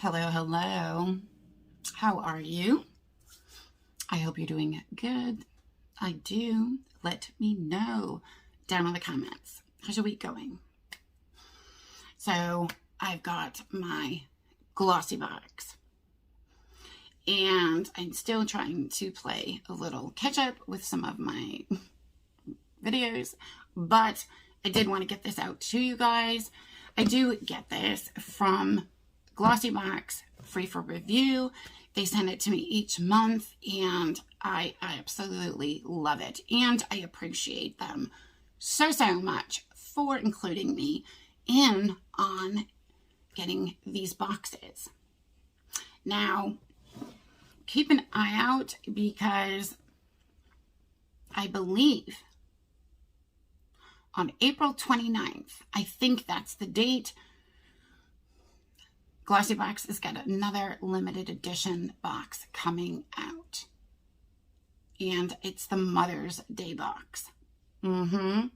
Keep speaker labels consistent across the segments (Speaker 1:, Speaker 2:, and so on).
Speaker 1: Hello, hello. How are you? I hope you're doing good. I do. Let me know down in the comments. How's your week going? So I've got my Glossybox, and I'm still trying to play a little catch up with some of my videos, but I did want to get this out to you guys. I do get this from Glossybox, free for review. They send it to me each month, and I absolutely love it. And I appreciate them so much for including me in on getting these boxes. Now, keep an eye out because I believe on April 29th, I think that's the date, Glossybox has got another limited edition box coming out. And it's the Mother's Day box. I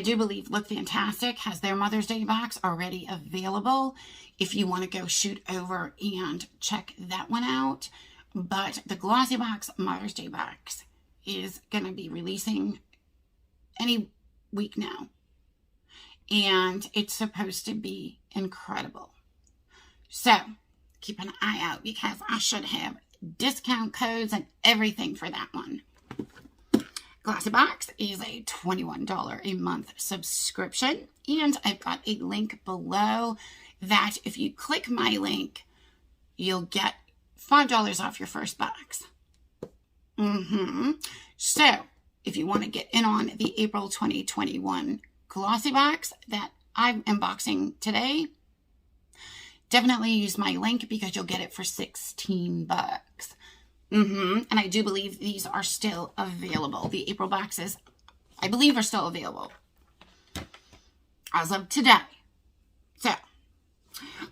Speaker 1: do believe Look Fantastic has their Mother's Day box already available if you want to go shoot over and check that one out. But the Glossybox Mother's Day box is going to be releasing any week now. And it's supposed to be incredible. So, keep an eye out because I should have discount codes and everything for that one. Glossybox is a $21 a month subscription, and I've got a link below that if you click my link, you'll get $5 off your first box. So, if you want to get in on the April 2021 Glossybox that I'm unboxing today, definitely use my link because you'll get it for 16 bucks. And I do believe these are still available. The April boxes, I believe, are still available as of today. So,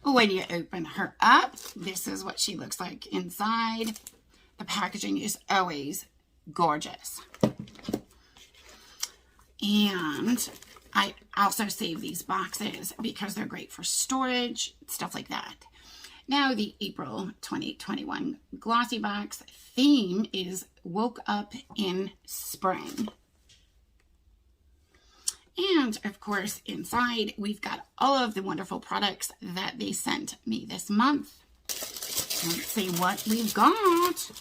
Speaker 1: when you open her up, this is what she looks like inside. The packaging is always gorgeous. And I also save these boxes because they're great for storage, stuff like that. Now, the April 2021 Glossybox theme is Woke Up in Spring. And, of course, inside, we've got all of the wonderful products that they sent me this month. Let's see what we've got.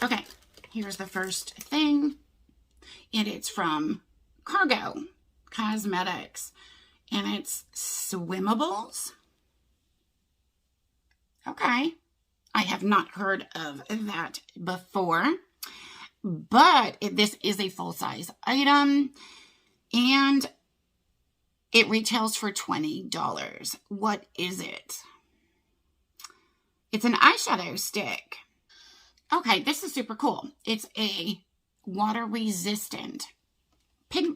Speaker 1: Okay, here's the first thing. And it's from Cargo Cosmetics, and it's swimmables. Okay, I have not heard of that before, but this is a full-size item, and it retails for $20. What is it? It's an eyeshadow stick. Okay, this is super cool. It's a water-resistant,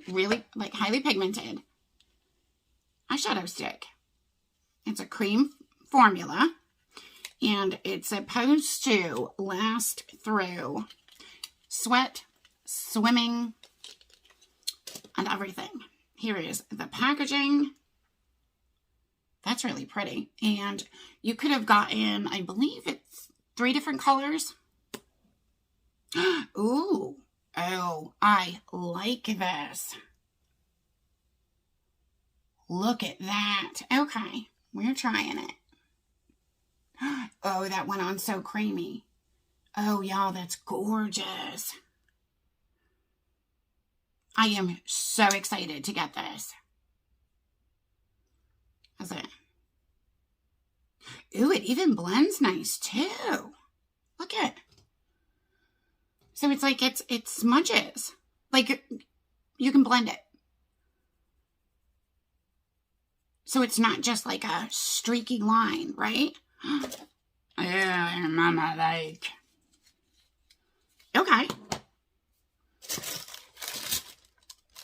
Speaker 1: really like highly pigmented eyeshadow stick. It's a cream formula, and it's supposed to last through sweat, swimming, and everything. Here is the packaging. That's really pretty. And you could have gotten, I believe it's 3 different colors. Ooh. Oh, I like this. Look at that. Okay, we're trying it. Oh, that went on so creamy. Oh, y'all, that's gorgeous. I am so excited to get this. How's it? Ooh, it even blends nice, too. Look at it. So it's like it smudges. Like you can blend it. So it's not just like a streaky line, right? Yeah, mama like. Okay.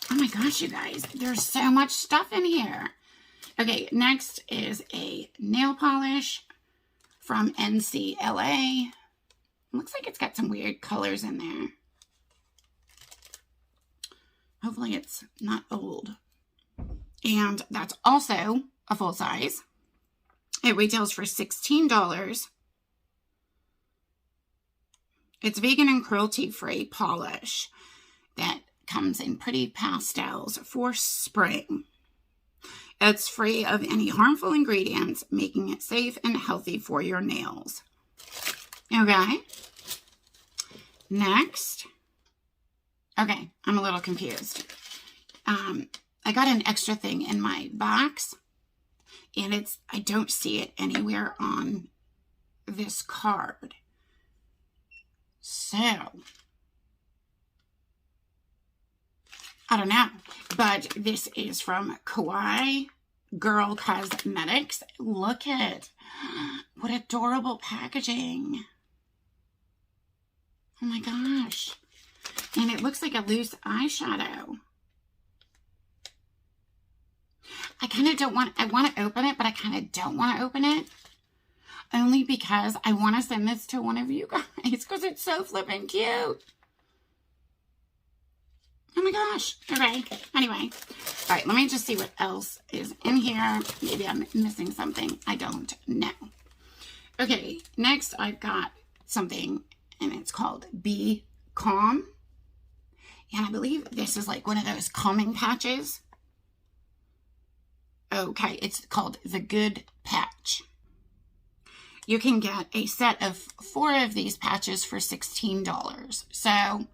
Speaker 1: Oh my gosh, you guys. There's so much stuff in here. Okay, next is a nail polish from NCLA. Looks like it's got some weird colors in there. Hopefully it's not old. And that's also a full size. It retails for $16. It's vegan and cruelty-free polish that comes in pretty pastels for spring. It's free of any harmful ingredients, making it safe and healthy for your nails. Okay. Next. Okay, I'm a little confused. I got an extra thing in my box, and I don't see it anywhere on this card. So, I don't know, but this is from Kawaii Girl Cosmetics. Look at what adorable packaging. Oh my gosh. And it looks like a loose eyeshadow. I want to open it, but I kind of don't want to open it. Only because I want to send this to one of you guys, because it's so flippin' cute. Oh my gosh. Okay. Anyway. All right. Let me just see what else is in here. Maybe I'm missing something. I don't know. Okay. Next, I've got something, and it's called Be Calm. And I believe this is like one of those calming patches. Okay. It's called the Good Patch. You can get a set of 4 of these patches for $16. So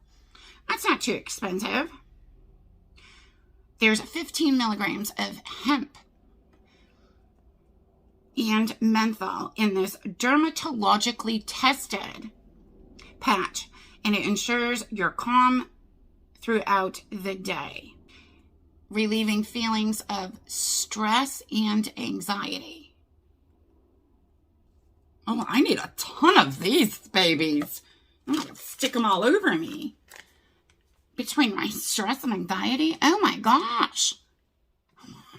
Speaker 1: that's not too expensive. There's 15 milligrams of hemp and menthol in this dermatologically tested patch, and it ensures you're calm throughout the day, relieving feelings of stress and anxiety. Oh, I need a ton of these babies. I'm going to stick them all over me. Between my stress and anxiety. Oh my gosh.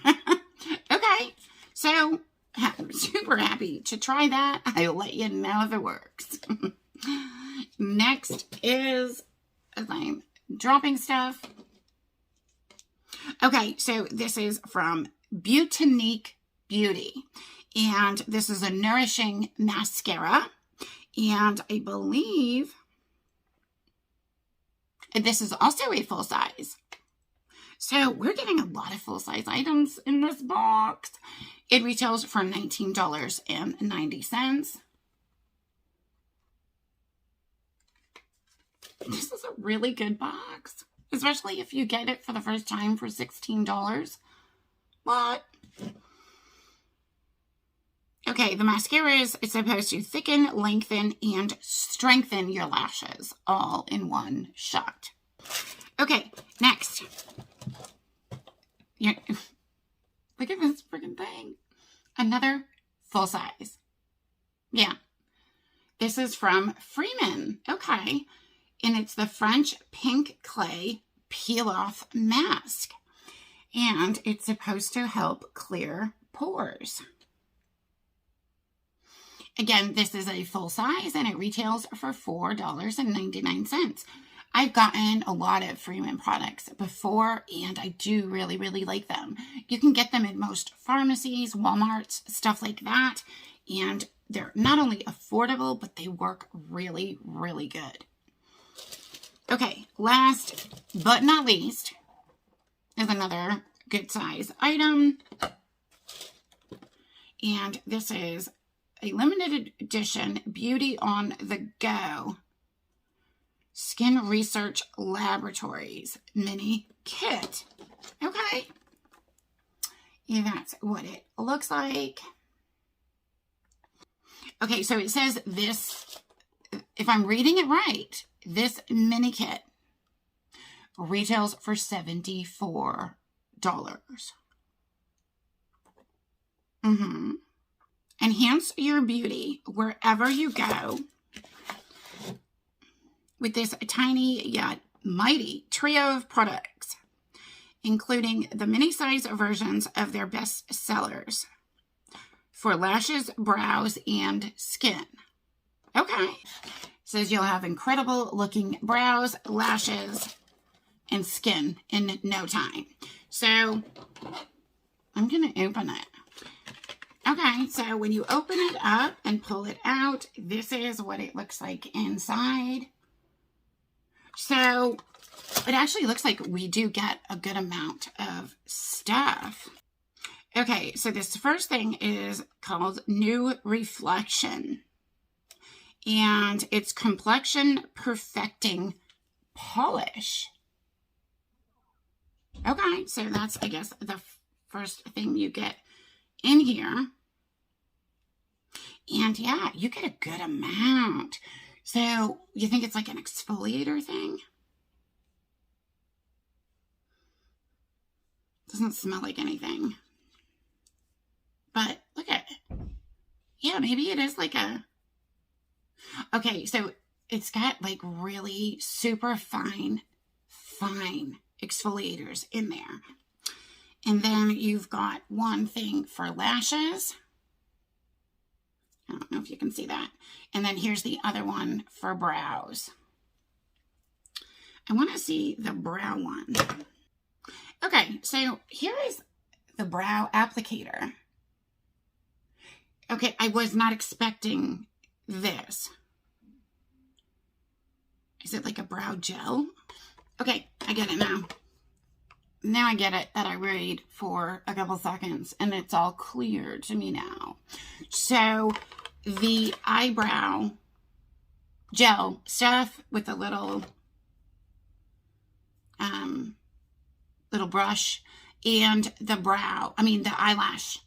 Speaker 1: Okay. So, I'm super happy to try that. I'll let you know if it works. Next is, as I'm dropping stuff. Okay, so this is from Beautinique Beauty. And this is a nourishing mascara. And I believe this is also a full size. So we're getting a lot of full size items in this box. It retails for $19.90. This is a really good box, especially if you get it for the first time for $16. But okay, the mascara it's supposed to thicken, lengthen, and strengthen your lashes all in one shot. Okay, next. Look at this freaking thing. Another full size. Yeah. This is from Freeman. Okay. And it's the French Pink Clay Peel-Off Mask. And it's supposed to help clear pores. Again, this is a full size and it retails for $4.99. I've gotten a lot of Freeman products before and I do really, really like them. You can get them in most pharmacies, Walmarts, stuff like that. And they're not only affordable, but they work really, really good. Okay, last but not least is another good size item. And this is a limited edition Beauty on the Go Skin Research Laboratories mini kit. Okay. And that's what it looks like. Okay, so it says this, if I'm reading it right, this mini kit retails for $74. Enhance your beauty wherever you go with this tiny yet mighty trio of products, including the mini-size versions of their best sellers for lashes, brows, and skin. Okay. Says you'll have incredible looking brows, lashes, and skin in no time. So I'm going to open it. Okay. Okay, so when you open it up and pull it out, this is what it looks like inside. So it actually looks like we do get a good amount of stuff. Okay, so this first thing is called New Reflection. And it's Complexion Perfecting Polish. Okay, so that's, I guess, the first thing you get in here. And yeah, you get a good amount. So you think it's like an exfoliator thing? Doesn't smell like anything. But look at it. Yeah, maybe it is like a... Okay, so it's got like really super fine exfoliators in there. And then you've got one thing for lashes. I don't know if you can see that. And then here's the other one for brows. I want to see the brow one. Okay, so here is the brow applicator. Okay, I was not expecting this. Is it like a brow gel? Okay, I get it now. Now I get it that I read for a couple seconds and it's all clear to me now. So the eyebrow gel stuff with the little brush and the eyelash,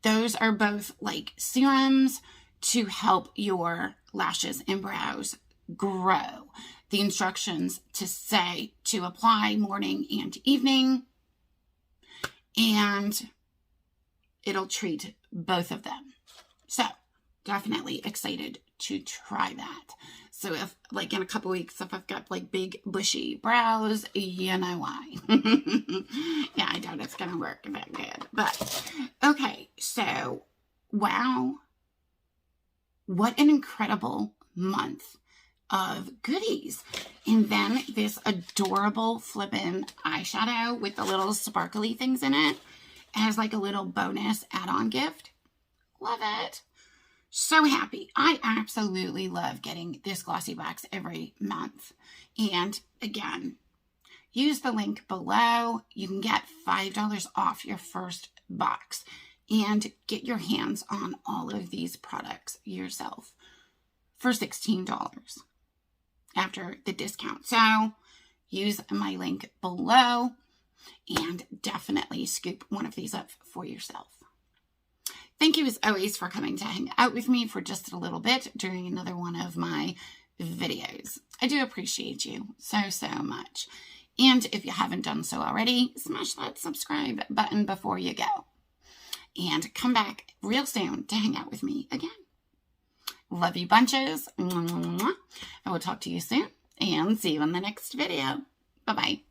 Speaker 1: those are both like serums to help your lashes and brows grow. The instructions to say to apply morning and evening, and it'll treat both of them. So definitely excited to try that. So if like in a couple weeks, if I've got like big bushy brows, you know why. Yeah, I doubt it's gonna work that good, but okay. So wow, what an incredible month of goodies. And then this adorable flippin' eyeshadow with the little sparkly things in it as like a little bonus add-on gift. Love it. So happy. I absolutely love getting this glossy box every month. And again, use the link below. You can get $5 off your first box and get your hands on all of these products yourself for $16 after the discount. So use my link below and definitely scoop one of these up for yourself. Thank you as always for coming to hang out with me for just a little bit during another one of my videos. I do appreciate you so, so much. And if you haven't done so already, smash that subscribe button before you go. And come back real soon to hang out with me again. Love you bunches. I will talk to you soon and see you in the next video. Bye-bye.